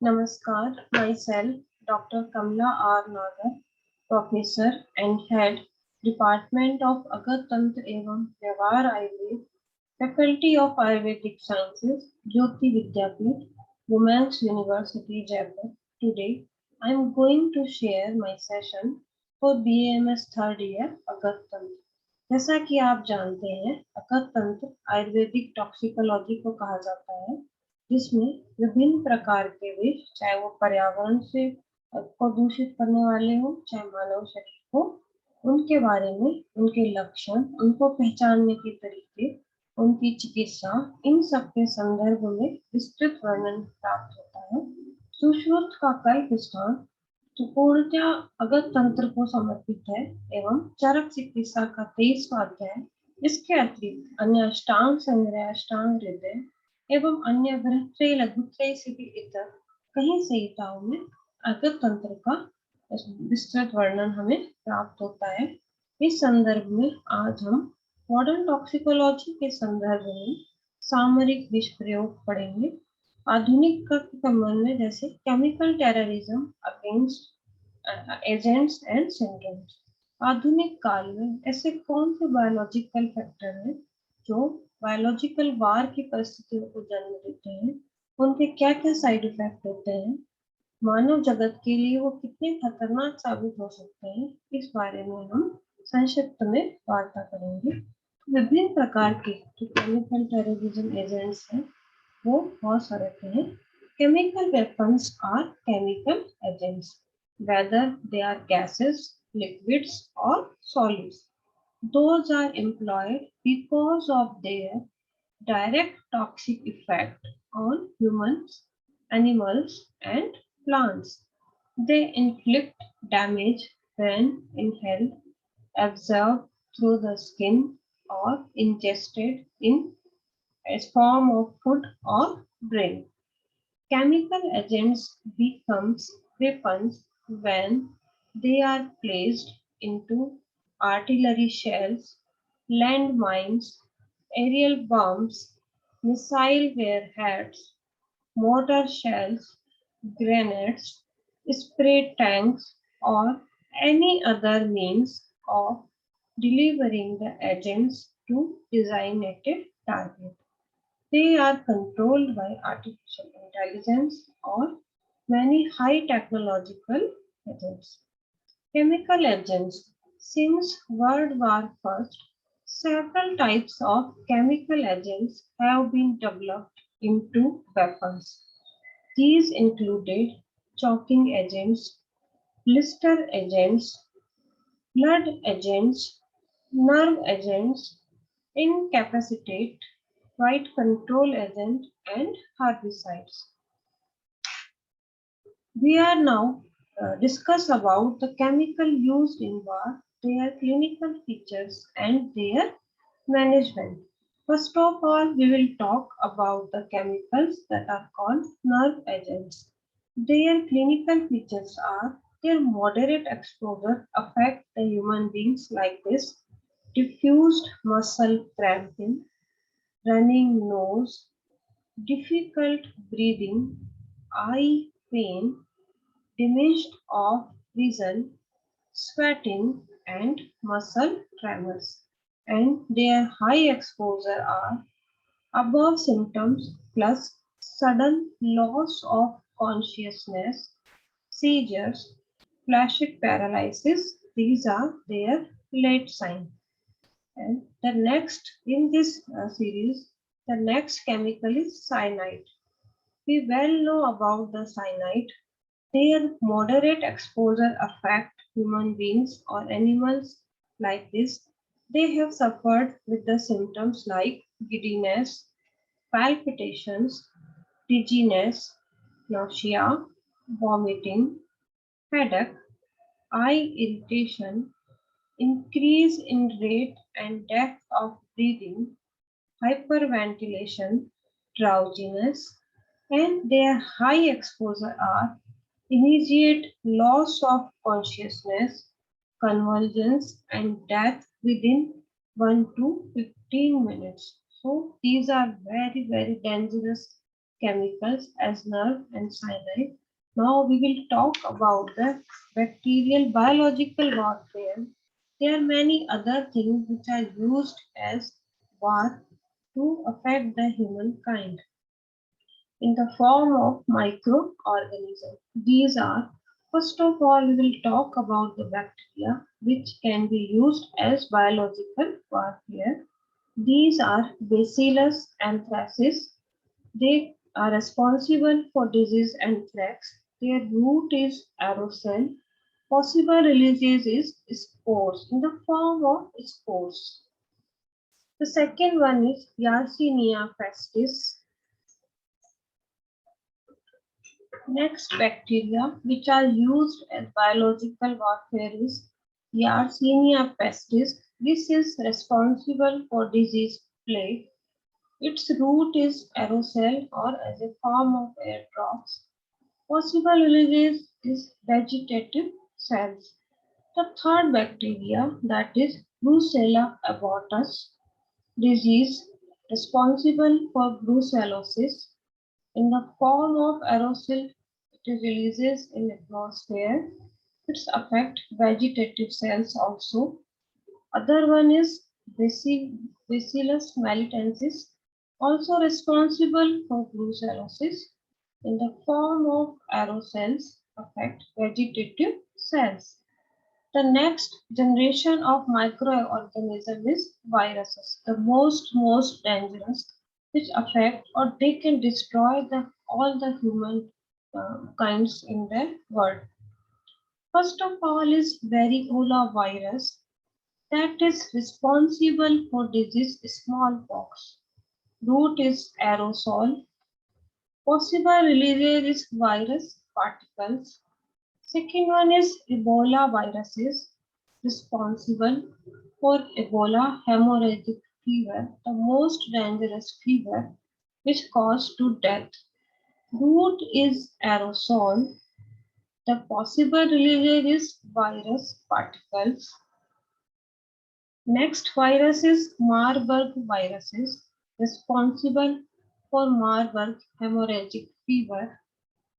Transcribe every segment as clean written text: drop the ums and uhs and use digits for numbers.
Namaskar, myself, Dr. Kamla R. Nagar, Professor and Head, Department of Agat Tantra एवं व्यवहार Ayurveda, Faculty of Ayurvedic Sciences, Jyoti Vidyapeeth, Women's University, Jaipur. Today, I am going to share my session for BAMS third year अगत तंत्र। जैसा कि आप जानते हैं, अगत तंत्र Ayurvedic toxicology को कहा जाता है, जिसमें विभिन्न प्रकार के विष, चाहे वो पर्यावरण से को दूषित करने वाले हो, चाहे मानव शरीर को, उनके बारे में, उनके लक्षण, उनको पहचानने के तरीके, उनकी चिकित्सा, इन सब के संदर्भ में विस्तृत वर्णन प्राप्त होता है। सुश्रुत का कल्प स्थान तो पूर्णतया अगत तंत्र को समर्पित है एवं चरक चिकित्सा का 23वां अध्याय, इसके अतिरिक्त अन्य अष्टांग संग्रह, अष्टांग हृदय एवं अन्य बृहत्रय लघुत्रय से भी इतर कई संहिताओं में अगत तंत्र का विस्तृत वर्णन हमें प्राप्त होता है। इस संदर्भ में आज हम मॉडर्न टॉक्सिकोलॉजी के संदर्भ में सामरिक विष प्रयोग पढ़ेंगे। आधुनिक के संबंध में जैसे chemical terrorism against agents and syndromes. आधुनिक काल में ऐसे कौन से बायोलॉजिकल फैक्टर हैं जो बायोलॉजिकल वार की परिस्थितियों को जन्म देते हैं, उनके क्या क्या साइड इफेक्ट होते हैं, मानव जगत के लिए वो कितने खतरनाक साबित हो सकते हैं, इस बारे में हम संक्षिप्त में वार्ता करेंगे। विभिन्न प्रकार के जो केमिकल टेररिज्म एजेंट्स हैं वो बहुत सारे हैं। Chemical weapons are chemical agents, whether they are gases, liquids, or solids. Those are employed because of their direct toxic effect on humans, animals, and plants. They inflict damage when inhaled, absorbed through the skin, or ingested in a form of food or drink. Chemical agents become weapons when they are placed into artillery shells, landmines, aerial bombs, missile warheads, mortar shells, grenades, spray tanks, or any other means of delivering the agents to designated target. They are controlled by artificial intelligence or many high technological agents. Chemical agents. Since World War I, several types of chemical agents have been developed into weapons. These included choking agents, blister agents, blood agents, nerve agents, incapacitate, flight control agent, and herbicides. We are now discuss about the chemical used in war, their clinical features, and their management. First of all, we will talk about the chemicals that are called nerve agents. Their clinical features are their moderate exposure affect the human beings like this: diffused muscle cramping, running nose, difficult breathing, eye pain, diminished of vision, sweating, and muscle tremors. And their high exposure are above symptoms plus sudden loss of consciousness, seizures, flaccid paralysis. These are their late signs. And the next in this series, the next chemical is cyanide. We well know about the cyanide. Their moderate exposure affect human beings or animals like this. They have suffered with the symptoms like giddiness, palpitations, dizziness, nausea, vomiting, headache, eye irritation, increase in rate and depth of breathing, hyperventilation, drowsiness, and their high exposure are immediate loss of consciousness, convulsions, and death within 1 to 15 minutes. So these are very, very dangerous chemicals as nerve and cyanide. Now we will talk about the bacterial biological warfare. There are many other things which are used as war to affect the humankind in the form of microorganisms. These are, first of all, we will talk about the bacteria which can be used as biological warfare. These are Bacillus anthracis. They are responsible for disease anthrax. Their root is aerosol. Possible releases is spores in the form of spores. The second one is Yersinia pestis. Next bacteria which are used as biological warfare is Yersinia pestis. This is responsible for disease plague. Its root is aerosol or as a form of air drops. Possible releases is vegetative cells. The third bacteria, that is Brucella abortus disease, responsible for brucellosis. In the form of aerosol, it releases in atmosphere. It affects vegetative cells also. Other one is Bacillus melitensis, also responsible for brucellosis. In the form of aerosols, affect vegetative cells. The next generation of microorganisms is viruses, the most dangerous, which affect or they can destroy all the human kinds in the world. First of all is varicella virus that is responsible for disease smallpox. Root is aerosol. Possible releases is virus particles. Second one is Ebola viruses responsible for Ebola hemorrhagic fever, the most dangerous fever which causes to death. Root is aerosol. The possible release is virus particles. Next virus is Marburg viruses responsible for Marburg hemorrhagic fever.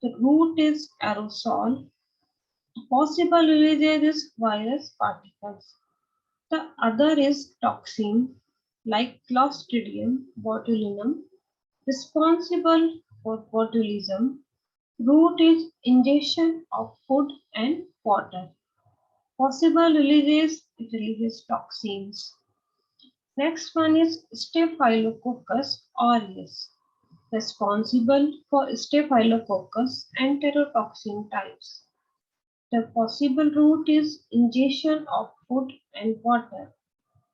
The root is aerosol. Possible releases is virus particles. The other is toxin like Clostridium botulinum, responsible for botulism. Root is ingestion of food and water. Possible releases, it releases toxins. Next one is Staphylococcus aureus, responsible for Staphylococcus enterotoxin types. The possible route is ingestion of food and water.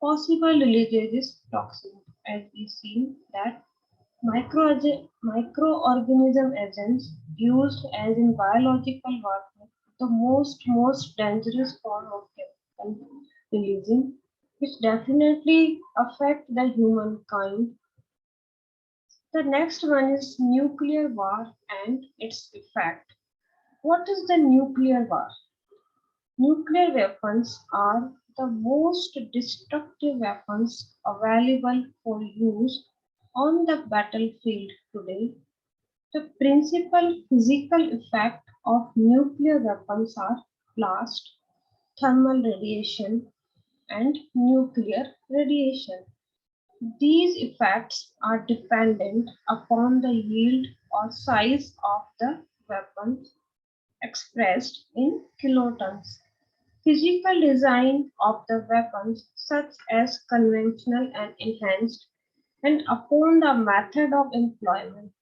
Possible releases is toxin. As we see that microorganism agents used as in biological warfare, the most dangerous form of chemical releasing, which definitely affect the humankind. The next one is nuclear war and its effect. What is the nuclear war? Nuclear weapons are the most destructive weapons available for use on the battlefield today. The principal physical effects of nuclear weapons are blast, thermal radiation, and nuclear radiation. These effects are dependent upon the yield or size of the weapon expressed in kilotons. Physical design of the weapons, such as conventional and enhanced, and upon the method of employment.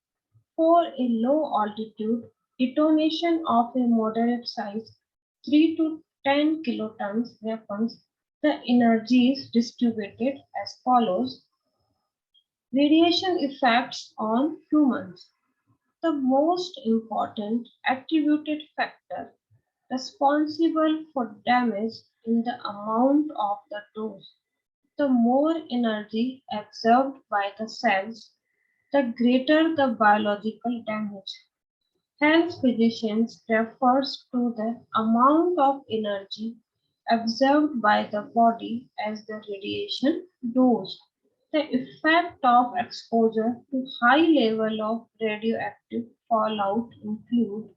For a low altitude detonation of a moderate size 3 to 10 kilotons weapons, the energy is distributed as follows. Radiation effects on humans. The most important attributed factor responsible for damage in the amount of the dose. The more energy absorbed by the cells, the greater the biological damage. Health physicians refers to the amount of energy absorbed by the body as the radiation dose. The effect of exposure to high level of radioactive fallout include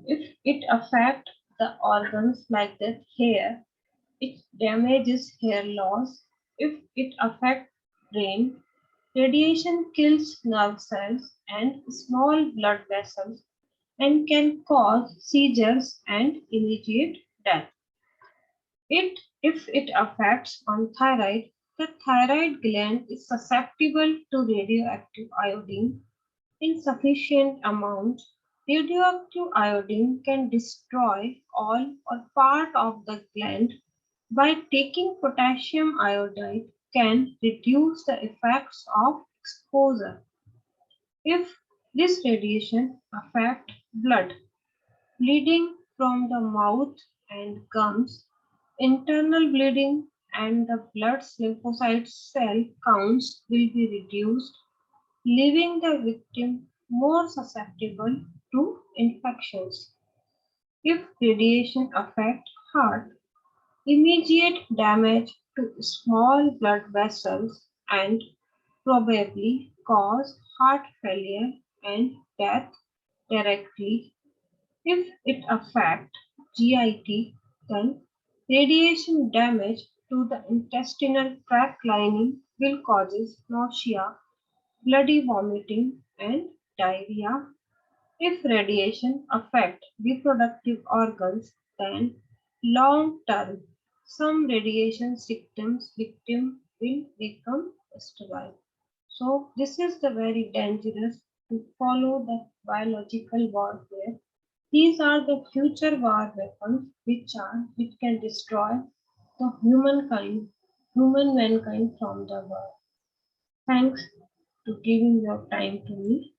if it affects the organs like the hair, it damages hair loss. If it affects brain, radiation kills nerve cells and small blood vessels and can cause seizures and immediate death. If it affects on thyroid, the thyroid gland is susceptible to radioactive iodine in sufficient amount. Radioactive iodine can destroy all or part of the gland. By taking potassium iodide can reduce the effects of exposure. If this radiation affect blood, bleeding from the mouth and gums, internal bleeding and the blood lymphocyte cell counts will be reduced, leaving the victim more susceptible to infections. If radiation affects heart, immediate damage to small blood vessels and probably cause heart failure and death directly. If it affects GIT, then radiation damage to the intestinal tract lining will cause nausea, bloody vomiting, and diarrhea. If radiation affects reproductive organs, then long term, some radiation victim will become sterile. So this is the very dangerous to follow the biological warfare. These are the future war weapons which can destroy the human mankind from the world. Thanks to giving your time to me.